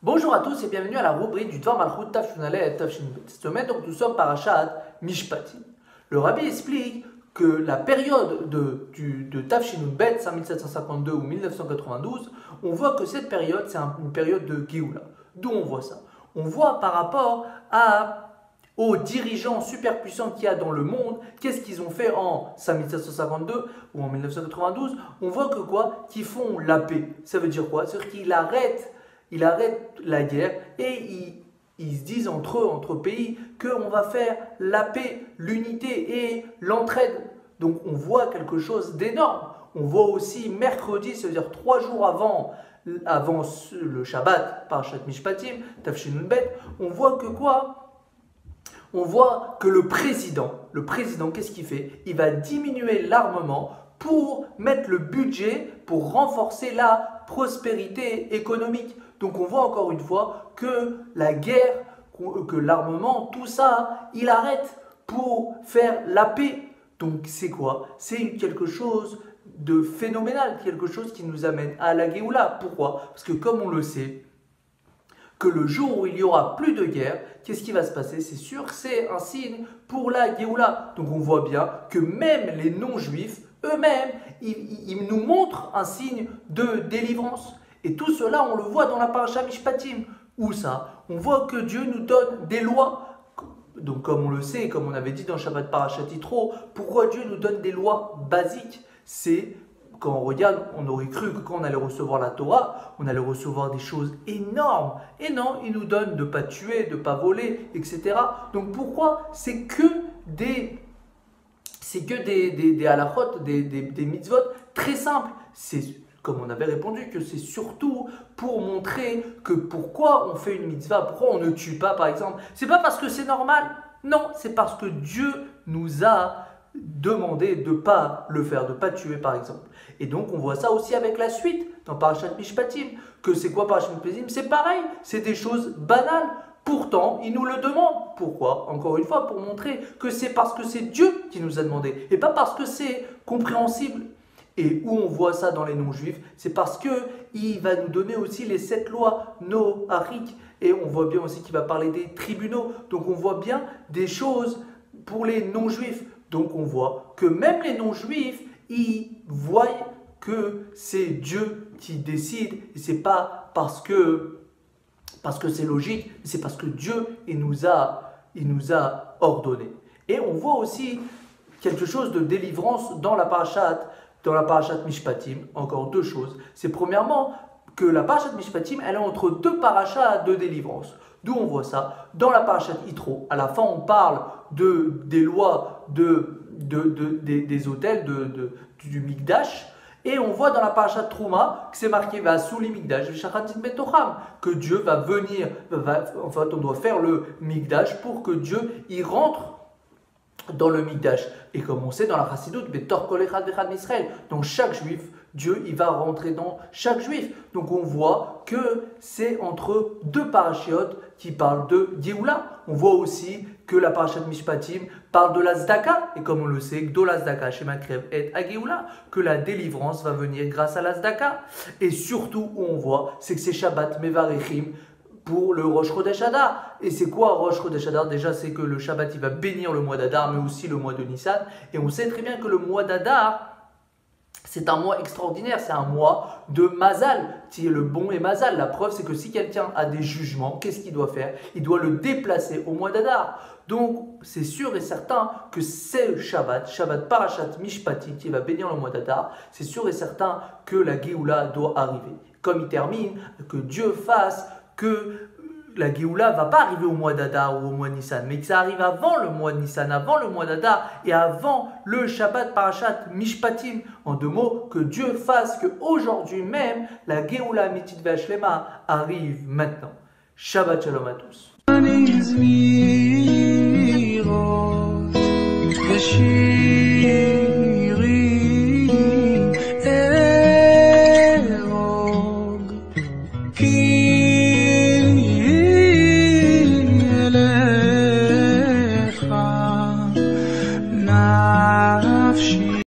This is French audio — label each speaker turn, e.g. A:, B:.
A: Bonjour à tous et bienvenue à la rubrique du Dvar Malchut Tafshin Aleph et Tafshin Bet. Cette semaine, donc, nous sommes parashat Mishpatim. Le rabbi explique que la période de Tafshin Bet, 5752 ou 1992, on voit que cette période, c'est une période de Géoula. D'où on voit ça? On voit par rapport aux dirigeants super puissants qu'il y a dans le monde, qu'est-ce qu'ils ont fait en 5752 ou en 1992? On voit que quoi? Qu'ils font la paix. Ça veut dire quoi? C'est-à-dire qu'ils arrêtent la guerre et ils se disent entre pays qu'on va faire la paix, l'unité et l'entraide. Donc on voit quelque chose d'énorme. On voit aussi mercredi, c'est-à-dire 3 jours avant le Shabbat, Parashat Mishpatim, Tafshin Bet, on voit que quoi? On voit que le président, qu'est-ce qu'il fait? Il va diminuer l'armement pour mettre le budget pour renforcer la prospérité économique. Donc on voit encore une fois que la guerre, que l'armement, tout ça, il arrête pour faire la paix. Donc c'est quoi? C'est quelque chose de phénoménal, quelque chose qui nous amène à la Géoula. Pourquoi? Parce que comme on le sait, que le jour où il n'y aura plus de guerre, qu'est-ce qui va se passer? C'est sûr, c'est un signe pour la Géoula. Donc on voit bien que même les non-juifs, eux-mêmes, ils nous montrent un signe de délivrance. Et tout cela, on le voit dans la Parashat Mishpatim. Où ça? On voit que Dieu nous donne des lois. Donc comme on le sait, comme on avait dit dans Shabbat Parashat Yitro, pourquoi Dieu nous donne des lois basiques? C'est, quand on regarde, on aurait cru que quand on allait recevoir la Torah, on allait recevoir des choses énormes. Et non, il nous donne de ne pas tuer, de ne pas voler, etc. Donc pourquoi? C'est que des halachot, des mitzvot très simples. C'est comme on avait répondu, que c'est surtout pour montrer que pourquoi on fait une mitzvah, pourquoi on ne tue pas par exemple. C'est pas parce que c'est normal, non, c'est parce que Dieu nous a demandé de ne pas le faire, de ne pas tuer par exemple. Et donc on voit ça aussi avec la suite, dans Parashat Mishpatim, que c'est quoi Parashat Mishpatim? C'est pareil, c'est des choses banales. Pourtant, il nous le demande. Pourquoi? Encore une fois, pour montrer que c'est parce que c'est Dieu qui nous a demandé, et pas parce que c'est compréhensible. Et où on voit ça dans les non-juifs, c'est parce qu'il va nous donner aussi les 7 lois noachiques. Et on voit bien aussi qu'il va parler des tribunaux. Donc on voit bien des choses pour les non-juifs. Donc on voit que même les non-juifs, ils voient que c'est Dieu qui décide. Et ce n'est pas parce que c'est logique, c'est parce que Dieu il nous a ordonné. Et on voit aussi quelque chose de délivrance dans la parashat Mishpatim. Encore deux choses. C'est premièrement que la parashat Mishpatim, elle est entre deux parashas de délivrance. D'où on voit ça? Dans la parashat Yitro, à la fin on parle des lois des autels, du Mikdash. Et on voit dans la parashat Trouma que c'est marqué Vasuli Mikdash, que Dieu va venir, enfin on doit faire le Mikdash pour que Dieu y rentre dans le Mikdash. Et comme on sait dans la Chassidut, donc chaque juif, Dieu il va rentrer dans chaque juif. Donc on voit que c'est entre deux parachiotes qui parlent de Géoula. On voit aussi que la parashat Mishpatim parle de la Zdaka. Et comme on le sait, Gdol Zdaka, Shema Krev et Agéoula, que la délivrance va venir grâce à la Zdaka. Et surtout, où on voit, c'est que c'est Shabbat Mevarechim pour le Rosh Chodesh Adar. Et c'est quoi Rosh Chodesh Adar? Déjà, c'est que le Shabbat, il va bénir le mois d'Adar, mais aussi le mois de Nissan. Et on sait très bien que le mois d'Adar, c'est un mois extraordinaire, c'est un mois de Mazal, qui est le bon et Mazal. La preuve, c'est que si quelqu'un a des jugements, qu'est-ce qu'il doit faire? Il doit le déplacer au mois d'Adar. Donc, c'est sûr et certain que c'est le Shabbat Parashat Mishpatim, qui va bénir le mois d'Adar. C'est sûr et certain que la Géoula doit arriver. Comme il termine, que Dieu fasse que la Géoula ne va pas arriver au mois d'Adar ou au mois de Nissan, mais que ça arrive avant le mois de Nissan, avant le mois d'Adar et avant le Shabbat Parashat Mishpatim. En deux mots, que Dieu fasse qu'aujourd'hui même, la Géoula Mitit Ve'Ashlema arrive maintenant. Shabbat Shalom à tous.